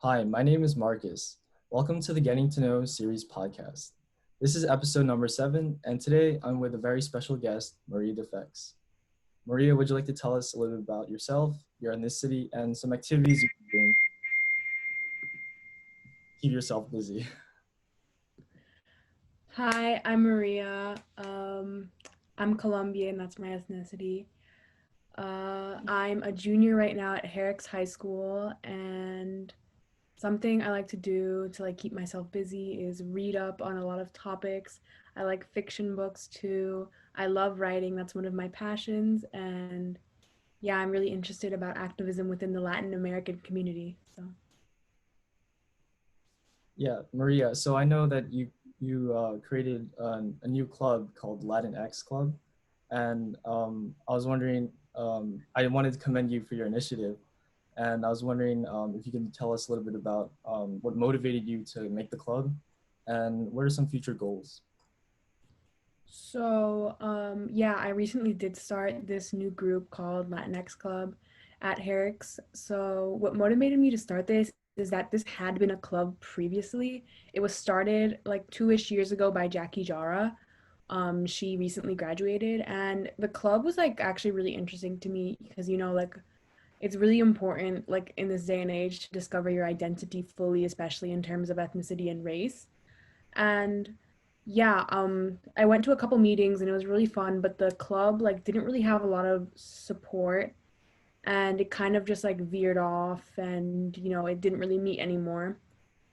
Hi, my name is Marcus. Welcome to the Getting to Know series podcast. This is episode number 7, and today I'm with a very special guest, Maria Defects. Maria, would you like to tell us a little bit about yourself, your ethnicity, and some activities you can do to keep yourself busy? Hi, I'm Maria. I'm Colombian, that's my ethnicity. I'm a junior right now at Herrick's High School, and something I like to do to keep myself busy is read up on a lot of topics. I like fiction books too. I love writing, that's one of my passions, and yeah, I'm really interested about activism within the Latin American community. So Yeah, Maria. So I know that you created a new club called Latinx Club, and I was wondering. I wanted to commend you for your initiative, and I was wondering if you can tell us a little bit about what motivated you to make the club, and what are some future goals? yeah, I recently did start this new group called Latinx Club at Herrick's. So, what motivated me to start this is that this had been a club previously. It was started like 2-ish years ago by Jackie Jara. She recently graduated, and the club was like actually really interesting to me because it's really important like in this day and age to discover your identity fully, especially in terms of ethnicity and race. And yeah, I went to a couple meetings and it was really fun, but the club like didn't really have a lot of support and it kind of just like veered off and it didn't really meet anymore.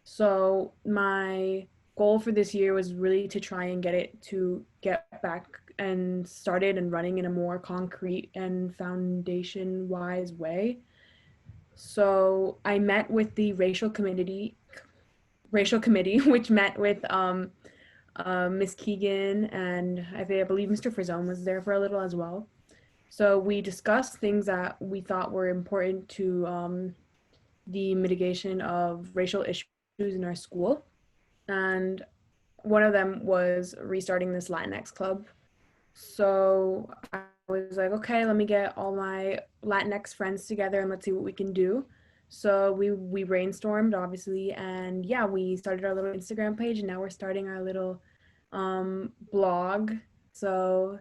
So my goal for this year was really to try and get it to get back and started and running in a more concrete and foundation wise way. So I met with the racial committee, which met with Miss Keegan, and I believe Mr. Frazone was there for a little as well. So we discussed things that we thought were important to the mitigation of racial issues in our school. And one of them was restarting this Latinx club. So I was like, okay, let me get all my Latinx friends together and let's see what we can do. So we brainstormed obviously, and yeah, we started our little Instagram page, and now we're starting our little blog. So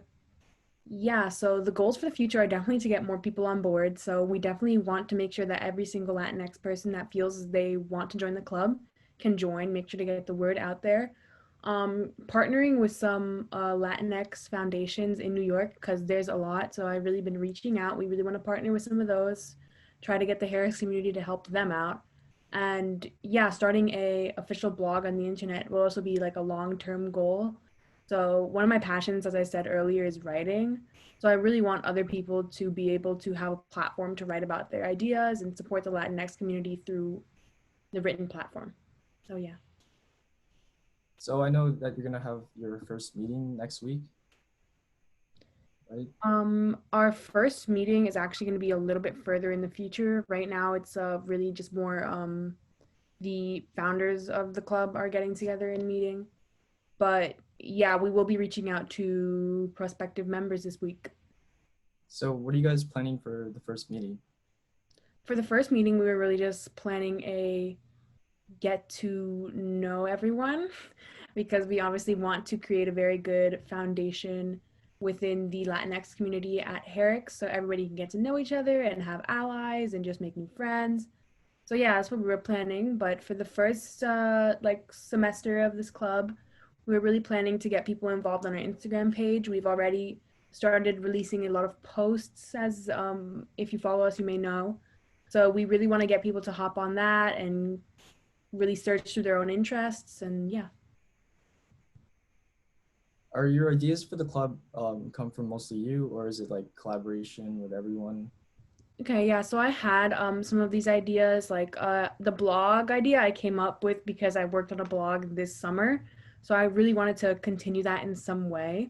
yeah, so the goals for the future are definitely to get more people on board. So we definitely want to make sure that every single Latinx person that feels they want to join the club can join. Make sure to get the word out there. Partnering with some Latinx foundations in New York because there's a lot. So I've really been reaching out. We really want to partner with some of those, try to get the Harris community to help them out. And yeah, starting a official blog on the internet will also be like a long-term goal. So one of my passions, as I said earlier, is writing. So I really want other people to be able to have a platform to write about their ideas and support the Latinx community through the written platform. So yeah. So I know that you're gonna have your first meeting next week, right? Our first meeting is actually going to be a little bit further in the future. Right now, it's really just more the founders of the club are getting together and meeting. But yeah, we will be reaching out to prospective members this week. So what are you guys planning for the first meeting? For the first meeting, we were really just planning a get to know everyone because we obviously want to create a very good foundation within the Latinx community at Herrick so everybody can get to know each other and have allies and just make new friends. So yeah, that's what we were planning. But for the first semester of this club, we were really planning to get people involved on our Instagram page. We've already started releasing a lot of posts, as if you follow us, you may know. So we really want to get people to hop on that and really search through their own interests, and yeah. Are your ideas for the club come from mostly you, or is it like collaboration with everyone? Okay, yeah, so I had some of these ideas like the blog idea I came up with because I worked on a blog this summer, so I really wanted to continue that in some way.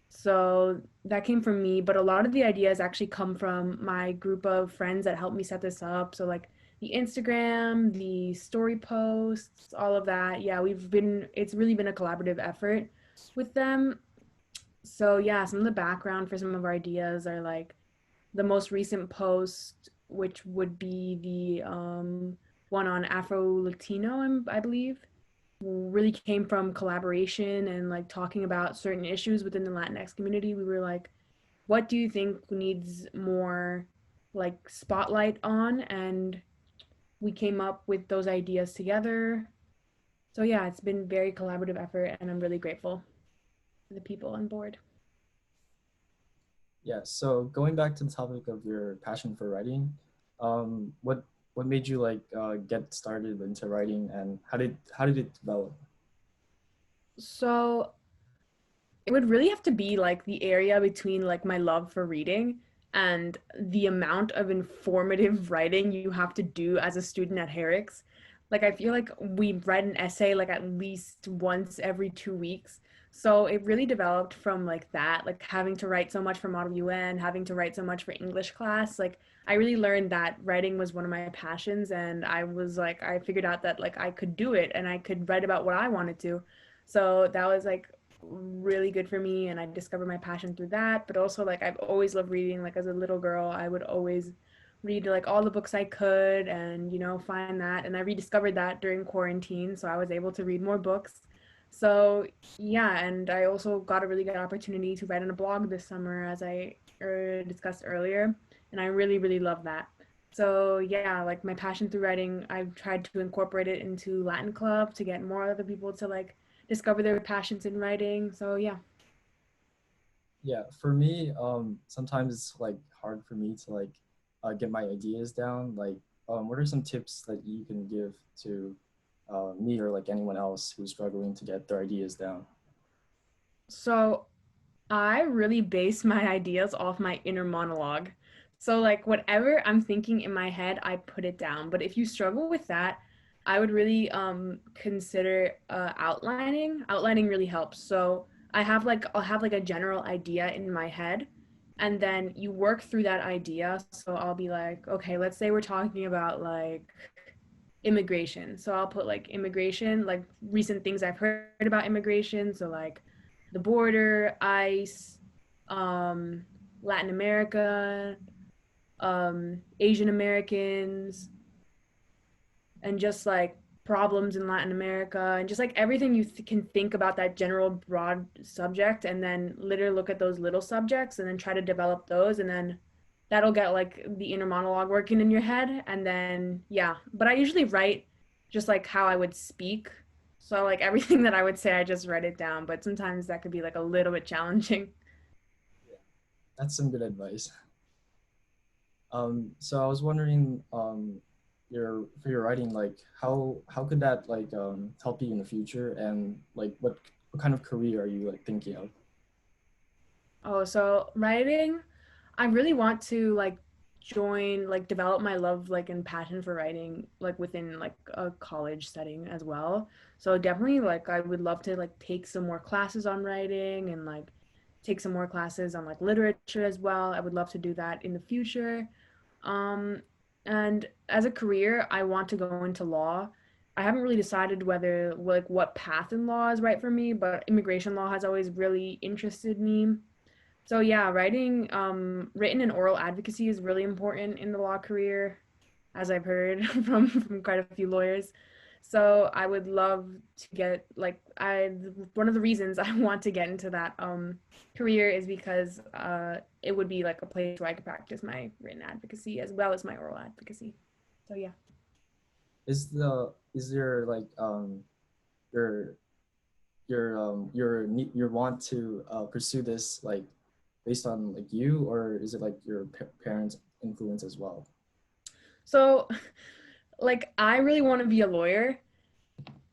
So that came from me, but a lot of the ideas actually come from my group of friends that helped me set this up. So like the Instagram, the story posts, all of that. Yeah, it's really been a collaborative effort with them. So yeah, some of the background for some of our ideas are like the most recent post, which would be the one on Afro-Latino, I believe, really came from collaboration and like talking about certain issues within the Latinx community. We were like, what do you think needs more like spotlight on? And we came up with those ideas together. So yeah, it's been very collaborative effort and I'm really grateful for the people on board. Yeah, so going back to the topic of your passion for writing, what made you like get started into writing, and how did it develop? So it would really have to be like the area between like my love for reading and the amount of informative writing you have to do as a student at Herrick's. Like I feel like we write an essay like at least once every 2 weeks. So it really developed from like that, like having to write so much for Model UN, having to write so much for English class. Like I really learned that writing was one of my passions and I was like I figured out that like I could do it and I could write about what I wanted to. So that was like really good for me and I discovered my passion through that. But also like I've always loved reading. Like as a little girl, I would always read like all the books I could and find that. And I rediscovered that during quarantine, so I was able to read more books. So yeah, and I also got a really good opportunity to write on a blog this summer as I discussed earlier, and I really really love that. So yeah, like my passion through writing, I've tried to incorporate it into Latin Club to get more other people to like discover their passions in writing. So yeah. Yeah, for me, sometimes it's like hard for me to like get my ideas down. Like, what are some tips that you can give to me or like anyone else who's struggling to get their ideas down? So I really base my ideas off my inner monologue. So, like, whatever I'm thinking in my head, I put it down. But if you struggle with that, I would really consider outlining. Outlining really helps. So, I'll have like a general idea in my head, and then you work through that idea. So, I'll be like, okay, let's say we're talking about like immigration. So I'll put like immigration, like recent things I've heard about immigration. So like the border, ICE, um, Latin America, Asian Americans, and just like problems in Latin America and just like everything you can think about that general broad subject and then literally look at those little subjects and then try to develop those and then that'll get like the inner monologue working in your head and then yeah, but I usually write just like how I would speak, so like everything that I would say I just write it down, but sometimes that could be like a little bit challenging. Yeah, that's some good advice. So I was wondering, your for your writing, like how could that like help you in the future, and like what kind of career are you like thinking of? Oh, so writing, I really want to like join, like develop my love like and passion for writing like within like a college setting as well. So definitely like I would love to like take some more classes on writing and like take some more classes on like literature as well. I would love to do that in the future. Um, and as a career, I want to go into law. I haven't really decided whether like what path in law is right for me, but immigration law has always really interested me. So yeah, written and oral advocacy is really important in the law career, as I've heard from quite a few lawyers. So I would love to get like I one of the reasons I want to get into that career is because it would be like a place where I could practice my written advocacy as well as my oral advocacy. So yeah. Is there like your your want to pursue this like based on like you, or is it like your parents' influence as well? So like I really want to be a lawyer,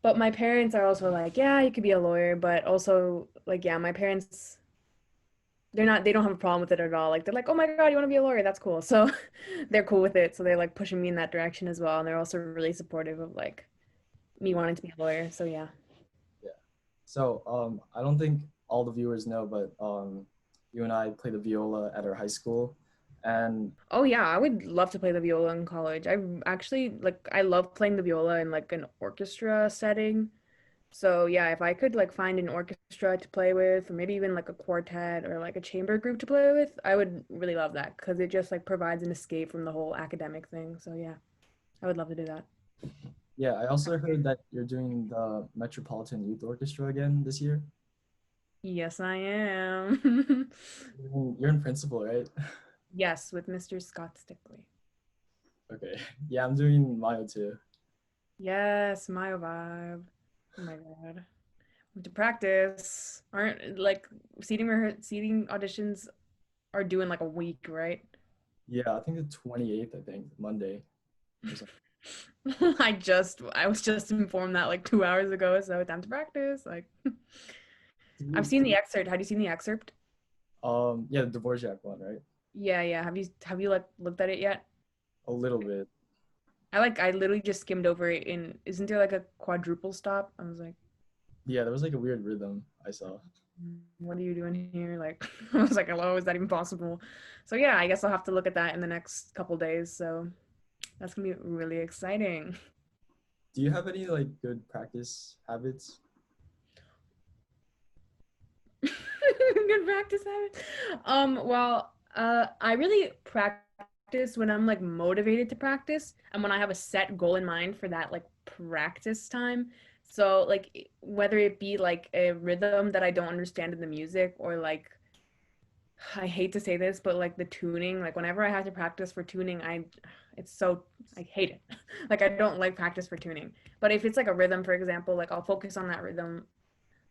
but my parents are also like, yeah, you could be a lawyer, but also like yeah, my parents they don't have a problem with it at all. Like they're like, "Oh my God, you want to be a lawyer? That's cool." So they're cool with it. So they're like pushing me in that direction as well, and they're also really supportive of like me wanting to be a lawyer. So yeah. Yeah. So I don't think all the viewers know, but you and I played the viola at our high school, and Oh yeah, I would love to play the viola in college. I actually like I love playing the viola in like an orchestra setting. So yeah, if I could like find an orchestra to play with, or maybe even like a quartet or like a chamber group to play with, I would really love that because it just like provides an escape from the whole academic thing. So yeah, I would love to do that. Yeah, I also heard that you're doing the Metropolitan Youth Orchestra again this year. Yes, I am. You're in principal, right? Yes, with Mr. Scott Stickley. Okay. Yeah, I'm doing Mayo too. Yes, my vibe. Oh my God. To practice. Aren't like seating auditions are due in like a week, right? Yeah, I think the 28th, I think, Monday or something. I was just informed that like 2 hours ago, so time to practice. Like Did I've you- seen the excerpt. Have you seen the excerpt? yeah, the Dvorak one, right? Yeah, yeah. Have you like looked at it yet? A little bit. I literally just skimmed over it in isn't there like a quadruple stop? I was like, Yeah, there was like a weird rhythm I saw. what are you doing here? Like I was like, hello, is that even possible? So yeah, I guess I'll have to look at that in the next couple days. So that's gonna be really exciting. Do you have any like good practice habits? Good practice habit. I really practice when I'm like motivated to practice and when I have a set goal in mind for that like practice time. So like whether it be like a rhythm that I don't understand in the music or like I hate to say this, but like the tuning, like whenever I have to practice for tuning, it's so I hate it. Like I don't like practice for tuning. But if it's like a rhythm, for example, like I'll focus on that rhythm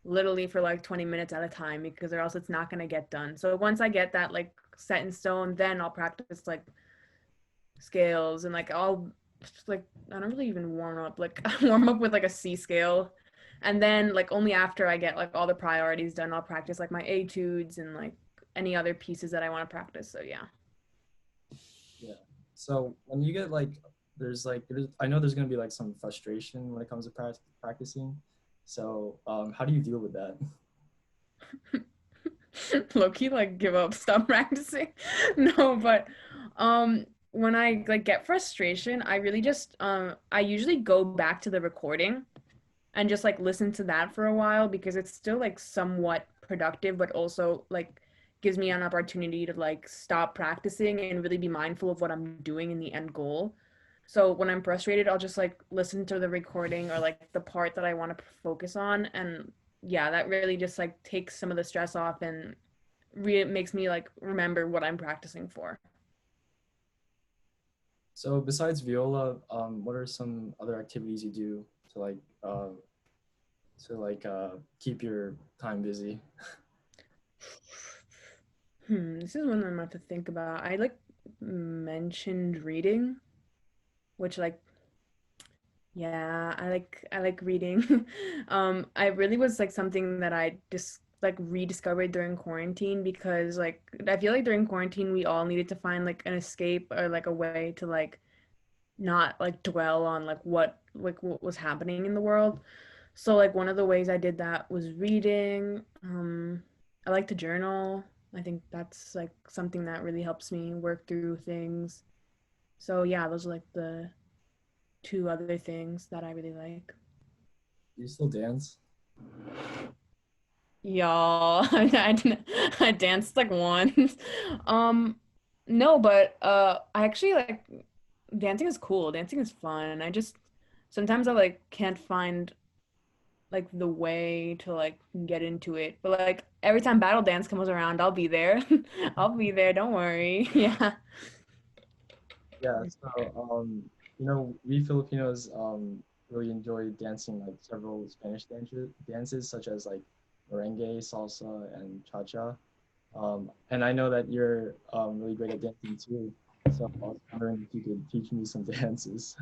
literally for like 20 minutes at a time because or else it's not going to get done. So once I get that like set in stone, then I'll practice like scales and like I'll like I don't really even warm up. Like I warm up with like a C scale. And then like only after I get like all the priorities done, I'll practice like my etudes and like any other pieces that I want to practice. So yeah. Yeah. So when you get like, I know there's gonna be like some frustration when it comes to practicing. So how do you deal with that? Low key like give up, stop practicing. No, but when I like get frustration, I really just I usually go back to the recording and just like listen to that for a while because it's still like somewhat productive but also like gives me an opportunity to like stop practicing and really be mindful of what I'm doing in the end goal. So when I'm frustrated, I'll just like listen to the recording or like the part that I want to focus on and yeah, that really just like takes some of the stress off and makes me like remember what I'm practicing for. So besides viola, what are some other activities you do to keep your time busy? This is one I'm gonna have to think about. I like mentioned reading, which like yeah, I like reading. I really was like something that I just like rediscovered during quarantine because like I feel like during quarantine we all needed to find like an escape or like a way to like not like dwell on like what was happening in the world. So like one of the ways I did that was reading. I like to journal. I think that's like something that really helps me work through things. So yeah, those are like the two other things that I really like. Do you still dance? Y'all, I danced like once. Um, no, but I actually like dancing is cool. Dancing is fun. I just sometimes I like can't find like the way to like get into it. But like every time battle dance comes around, I'll be there. I'll be there, don't worry. Yeah. Yeah, so we Filipinos really enjoy dancing like several Spanish dances such as like merengue, salsa, and cha-cha. And I know that you're really great at dancing too. So I was wondering if you could teach me some dances.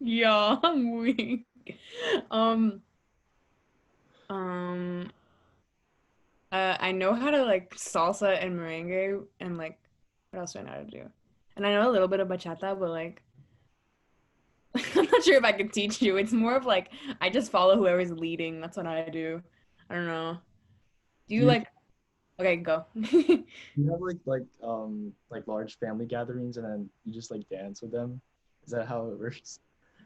Yeah, I'm weak. Um, um, I know how to like salsa and merengue and like what else do I know how to do? And I know a little bit of bachata, but like I'm not sure if I could teach you. It's more of like I just follow whoever's leading. That's what I do. I don't know. Do Do you you like okay, go. do you have like large family gatherings and then you just like dance with them? Is that how it works?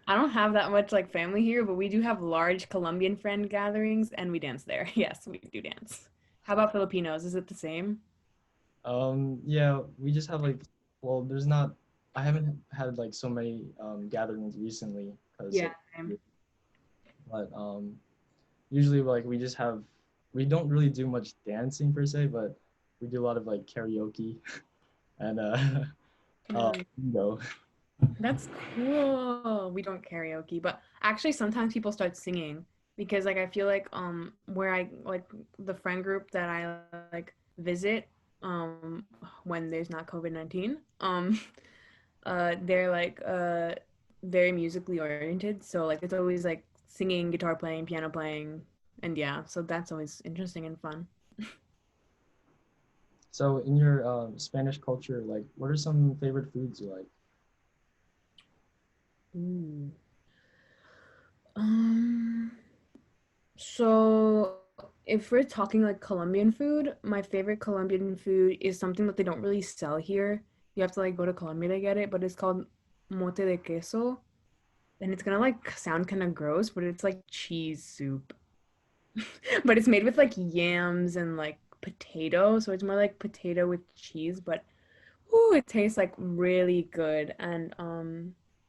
I don't have that much like family here, but we do have large Colombian friend gatherings and we dance there. Yes, we do dance. How about Filipinos? Is it the same? Yeah, we just have like, well, there's not. I haven't had like so many gatherings recently because Yeah, of, same. but usually like we don't really do much dancing per se, but we do a lot of like karaoke and Really. bingo. That's cool. We don't karaoke, but actually sometimes people start singing because like I feel like where I like the friend group that I like visit um when there's not COVID-19 they're like very musically oriented, so like it's always like singing, guitar playing, piano playing, and yeah, so that's always interesting and fun. So in your Spanish culture, like what are some favorite foods you like? Ooh. Um So, if we're talking like Colombian food, my favorite Colombian food is something that they don't really sell here. You have to like go to Colombia to get it, but it's called mote de queso. And it's gonna like sound kind of gross, but it's like cheese soup. But it's made with like yams and like potato, so it's more like potato with cheese, but ooh, it tastes like really good. And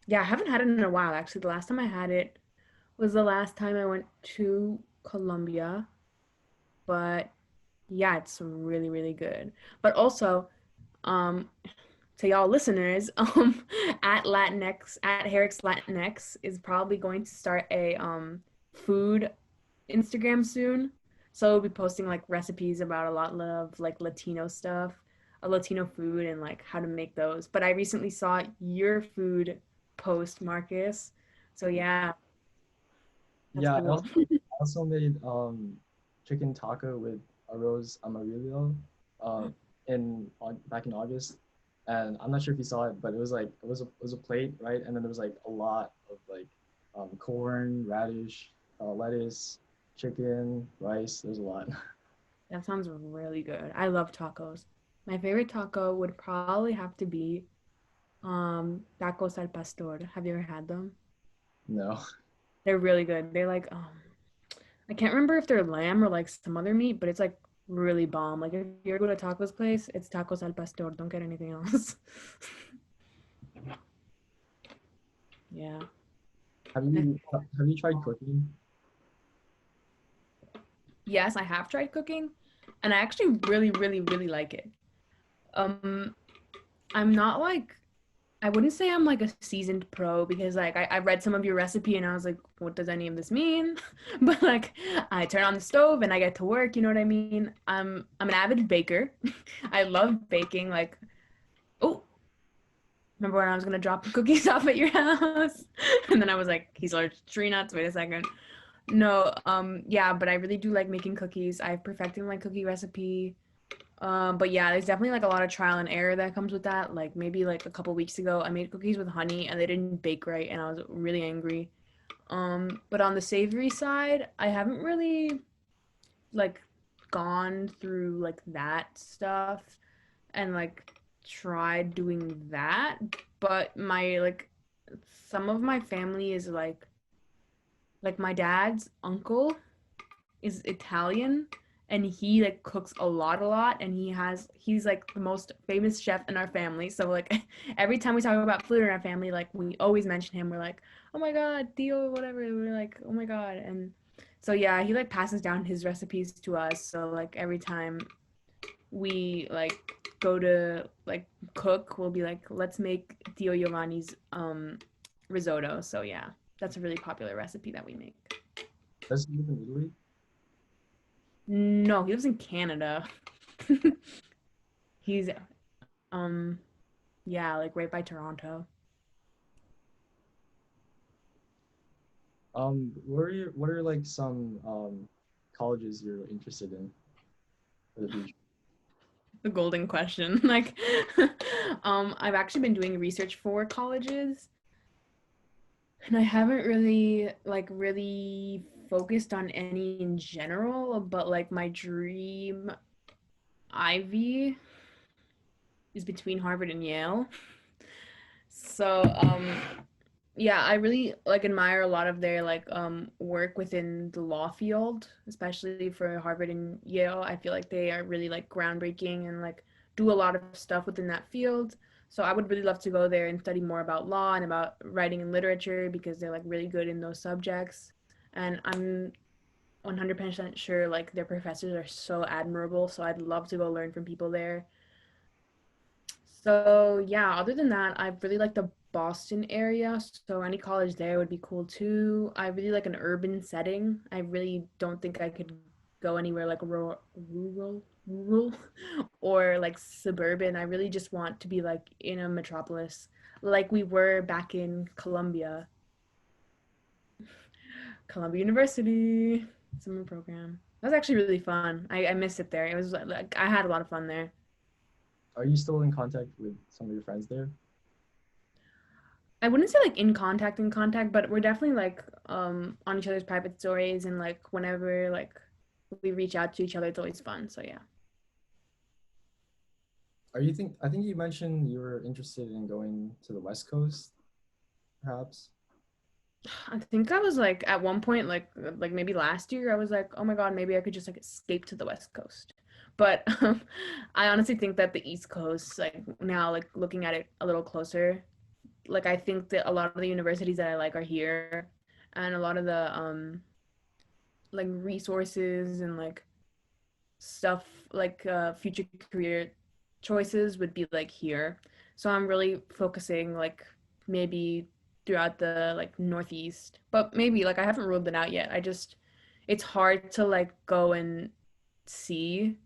yeah, I haven't had it in a while actually. The last time I had it was the last time I went to Colombia. But yeah, it's really, really good. But also, um, to y'all listeners, at Herrick's Latinx is probably going to start a food Instagram soon. So we'll be posting like recipes about a lot of like Latino stuff, a Latino food and like how to make those. But I recently saw your food post, Marcus. So yeah, that's Yeah, cool. I also made chicken taco with arroz amarillo uh back in August. And I'm not sure if you saw it, but it was a plate, right? And then there was like a lot of like corn, radish, lettuce, chicken, rice. There's a lot. That sounds really good. I love tacos. My favorite taco would probably have to be tacos al pastor. Have you ever had them? No. They're really good. They like I can't remember if they're lamb or like some other meat, but it's like really bomb. Like if you ever go to a tacos place, it's tacos al pastor. Don't get anything else. Yeah. Have you tried cooking? Yes, I have tried cooking, and I actually really, really, really like it. Um, I'm not like I wouldn't say I'm like a seasoned pro because like I read some of your recipe and I was like, what does any of this mean? But like I turn on the stove and I get to work, you know what I mean? I'm an avid baker. I love baking. Like, oh, remember when I was gonna drop cookies off at your house? And then I was like, he's allergic to tree nuts. Wait a second. No, yeah, but I really do like making cookies. I've perfected my cookie recipe. But yeah, there's definitely like a lot of trial and error that comes with that. Like maybe like a couple weeks ago, I made cookies with honey and they didn't bake right, and I was really angry. But on the savory side, I haven't really like gone through like that stuff and like tried doing that. But my like some of my family is like my dad's uncle is Italian and he like cooks a lot and he's like the most famous chef in our family. So like every time we talk about food in our family, like we always mention him. We're like, oh my god, Dio, whatever. We're like, oh my god. And so yeah, he like passes down his recipes to us. So like every time we like go to like cook, we'll be like, let's make Dio Giovanni's risotto. So yeah, that's a really popular recipe that we make. Does he live in Italy? No, he lives in Canada. He's um yeah, like right by Toronto. What are like some colleges you're interested in for the future? The golden question. Like I've actually been doing research for colleges and I haven't really focused on any in general, but like my dream Ivy is between Harvard and Yale. So yeah, I really like admire a lot of their like work within the law field, especially for Harvard and Yale. I feel like they are really like groundbreaking and like do a lot of stuff within that field. So I would really love to go there and study more about law and about writing and literature because they're like really good in those subjects. And I'm 100% sure like their professors are so admirable. So I'd love to go learn from people there. So yeah, other than that, I really like the Boston area. So any college there would be cool too. I really like an urban setting. I really don't think I could go anywhere like rural or like suburban. I really just want to be like in a metropolis, like we were back in Columbia University summer program. That was actually really fun. I miss it there. It was like I had a lot of fun there. Are you still in contact with some of your friends there? I wouldn't say like in contact, but we're definitely like on each other's private stories and like whenever like we reach out to each other, it's always fun. So yeah. I think you mentioned you were interested in going to the West Coast, perhaps. I think I was like at one point like maybe last year I was like, "Oh my God, maybe I could just like escape to the West Coast." But I honestly think that the East Coast like now like looking at it a little closer, like I think that a lot of the universities that I like are here and a lot of the like resources and like stuff like future career choices would be like here. So I'm really focusing like maybe throughout the like northeast. But maybe like I haven't ruled it out yet. I just it's hard to like go and see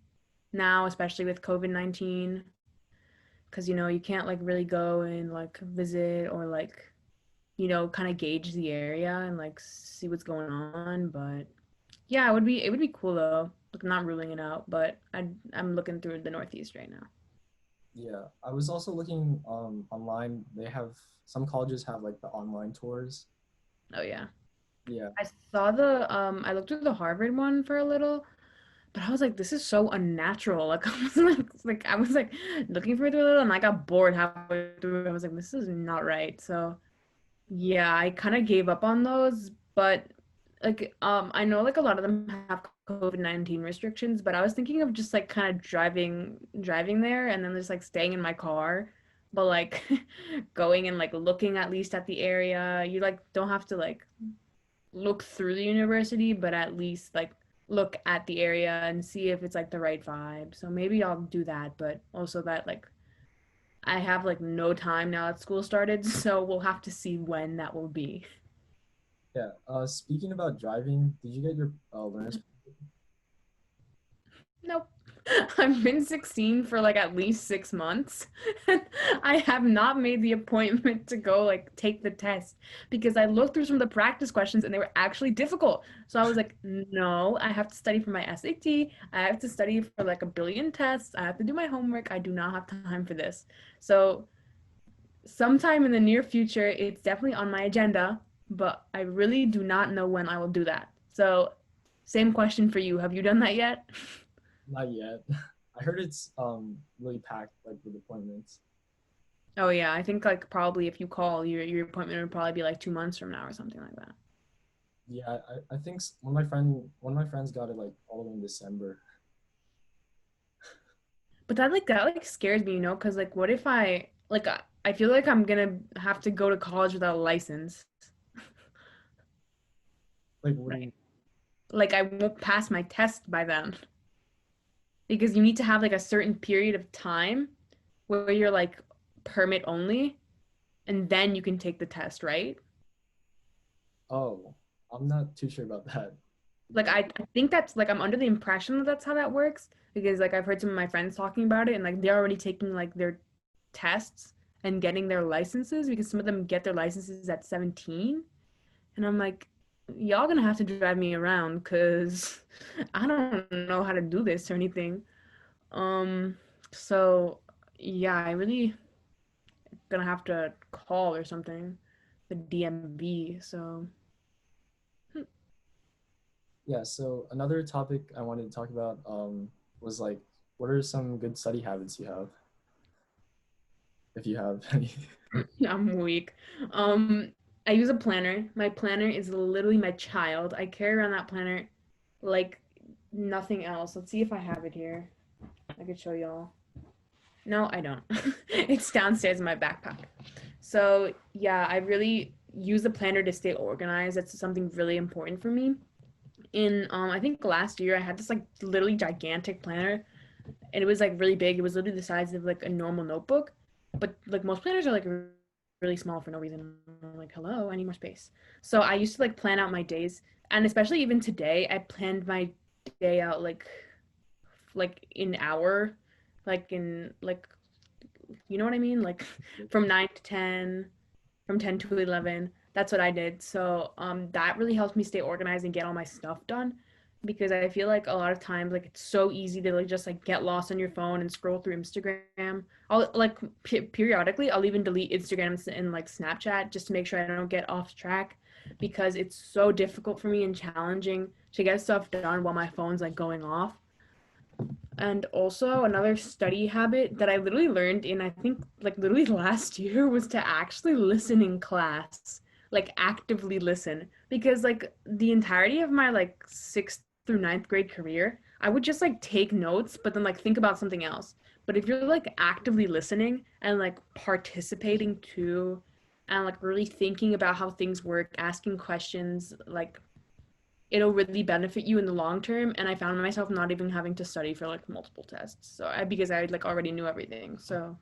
now, especially with COVID-19, because you know, you can't like really go and like visit or like kind of gauge the area and like see what's going on, but yeah, it would be cool though. Like I'm not ruling it out, but I'm looking through the Northeast right now. Yeah, I was also looking online. They have some colleges have like the online tours. Oh yeah. Yeah, I saw the I looked through the Harvard one for a little, but I was like, this is so unnatural. Like I was like looking for it a little and I got bored halfway through. I was like, this is not right. So yeah, I kind of gave up on those, but like I know like a lot of them have COVID-19 restrictions, but I was thinking of just like kind of driving there and then just like staying in my car, but like going and like looking at least at the area. You like don't have to like look through the university, but at least like look at the area and see if it's like the right vibe. So maybe I'll do that, but also that like I have like no time now that school started, so we'll have to see when that will be. yeah. Speaking about driving, did you get your learner's? Nope. I've been 16 for like at least 6 months. And I have not made the appointment to go like take the test because I looked through some of the practice questions and they were actually difficult. So I was like, no, I have to study for my SAT. I have to study for like a billion tests. I have to do my homework. I do not have time for this. So sometime in the near future, it's definitely on my agenda, but I really do not know when I will do that. So same question for you. Have you done that yet? Not yet. I heard it's really packed like with appointments. Oh yeah, I think like probably if you call your appointment would probably be like 2 months from now or something like that. Yeah, I think one of my friends got it like all the way in December. But that like scares me, because like what if I feel like I'm gonna have to go to college without a license, Like, what do right? you? Like I won't pass my test by then because you need to have like a certain period of time where you're like permit only and then you can take the test, right? Oh, I'm not too sure about that. Like I think that's like I'm under the impression that that's how that works because like I've heard some of my friends talking about it and like they're already taking like their tests and getting their licenses because some of them get their licenses at 17 and I'm like y'all gonna have to drive me around because I don't know how to do this or anything. Um so yeah, I really gonna have to call or something the DMV. So Yeah, so another topic I wanted to talk about was like, what are some good study habits you have, if you have any? I'm weak. Um, I use a planner. My planner is literally my child. I carry around that planner like nothing else. Let's see if I have it here. I could show y'all. No, I don't. It's downstairs in my backpack. So yeah, I really use the planner to stay organized. That's something really important for me. In I think last year I had this like literally gigantic planner, and it was like really big. It was literally the size of like a normal notebook. But like most planners are like really small for no reason. I'm like, hello, I need more space. So I used to like plan out my days, and especially even today, I planned my day out like in hour, like in like you know what I mean? Like from 9 to 10, from 10 to 11. That's what I did. So that really helps me stay organized and get all my stuff done because I feel like a lot of times like it's so easy to like just like get lost on your phone and scroll through Instagram. I'll like periodically I'll even delete Instagram and like Snapchat just to make sure I don't get off track because it's so difficult for me and challenging to get stuff done while my phone's like going off. And also another study habit that I literally learned in I think like literally last year was to actually listen in class, like actively listen. Because like the entirety of my like sixth through ninth grade career, I would just like take notes, but then like think about something else. But if you're like actively listening and like participating too, and like really thinking about how things work, asking questions, like it'll really benefit you in the long term. And I found myself not even having to study for like multiple tests. So because I like already knew everything. So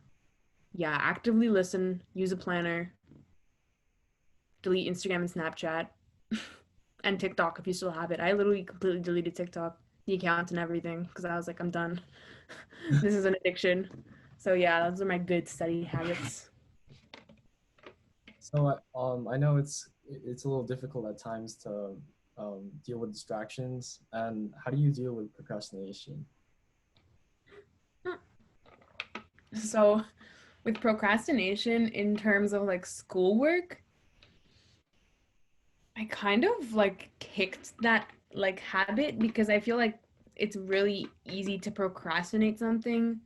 yeah, actively listen, use a planner, delete Instagram and Snapchat, and TikTok if you still have it. I literally completely deleted TikTok, the account and everything, because I was like, I'm done. This is an addiction. So yeah, those are my good study habits. So I know it's a little difficult at times to deal with distractions. And how do you deal with procrastination? So with procrastination in terms of like schoolwork, I kind of like kicked that like habit because I feel like it's really easy to procrastinate something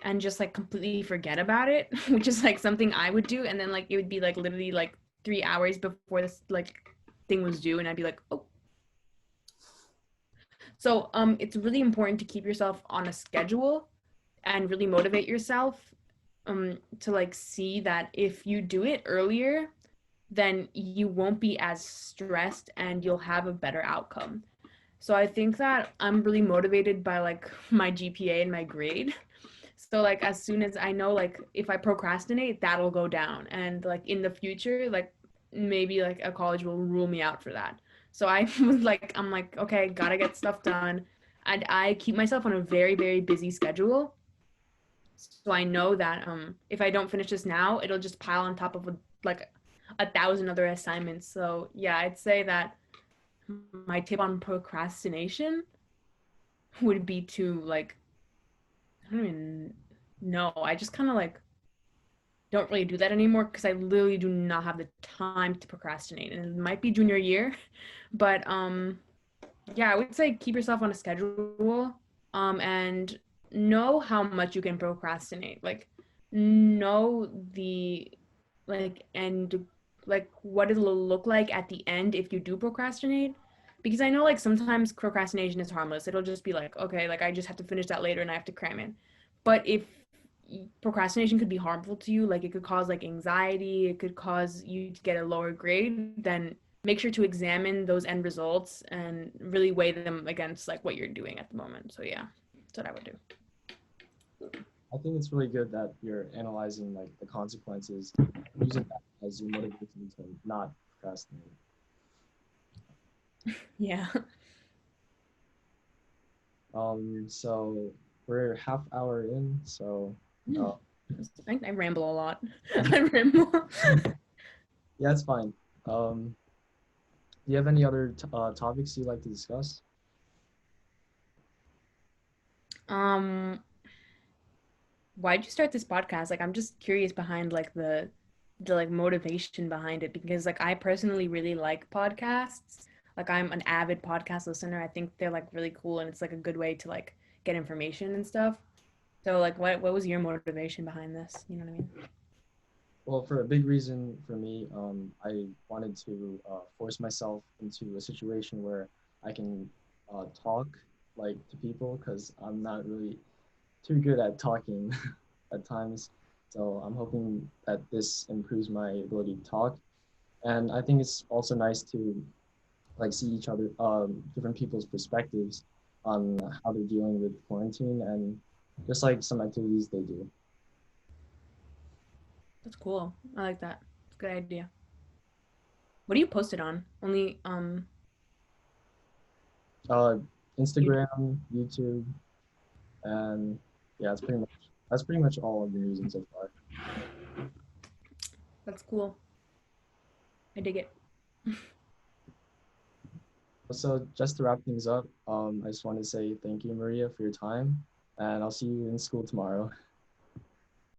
and just like completely forget about it, which is like something I would do. And then like it would be like literally like 3 hours before this like thing was due, and I'd be like, oh. So it's really important to keep yourself on a schedule and really motivate yourself to like see that if you do it earlier, then you won't be as stressed and you'll have a better outcome. So I think that I'm really motivated by like my GPA and my grade. So like as soon as I know like if I procrastinate, that'll go down. And like in the future, like maybe like a college will rule me out for that. So I was like I'm like, okay, gotta get stuff done. And I keep myself on a very, very busy schedule. So I know that if I don't finish this now, it'll just pile on top of like 1,000 other assignments. So yeah, I'd say that my tip on procrastination would be to like I don't even know. I just kind of like don't really do that anymore because I literally do not have the time to procrastinate. And it might be junior year, but yeah, I would say keep yourself on a schedule and know how much you can procrastinate. Like know the like and like what it'll look like at the end if you do procrastinate. Because I know like sometimes procrastination is harmless. It'll just be like, okay, like I just have to finish that later and I have to cram in. But if procrastination could be harmful to you, like it could cause like anxiety, it could cause you to get a lower grade, then make sure to examine those end results and really weigh them against like what you're doing at the moment. So yeah, that's what I would do. I think it's really good that you're analyzing like the consequences, using that as your motivation to not procrastinate. Yeah. So we're half hour in, so uh, I ramble a lot. I ramble. yeah, it's fine. Do you have any other topics you'd like to discuss? um, why'd you start this podcast? Like, I'm just curious behind like the like motivation behind it because like I personally really like podcasts. Like, I'm an avid podcast listener. I think they're like really cool and it's like a good way to like get information and stuff. So like, what was your motivation behind this? You know what I mean? Well, for a big reason for me, I wanted to force myself into a situation where I can talk like to people because I'm not really. too good at talking at times. So I'm hoping that this improves my ability to talk. And I think it's also nice to like see each other, different people's perspectives on how they're dealing with quarantine and just like some activities they do. That's cool. I like that. It's a good idea. What do you post it on? Only Uh, YouTube. Instagram, YouTube, and yeah, that's pretty much all I've been using so far. That's cool. I dig it. So just to wrap things up, I just want to say thank you, Maria, for your time, and I'll see you in school tomorrow.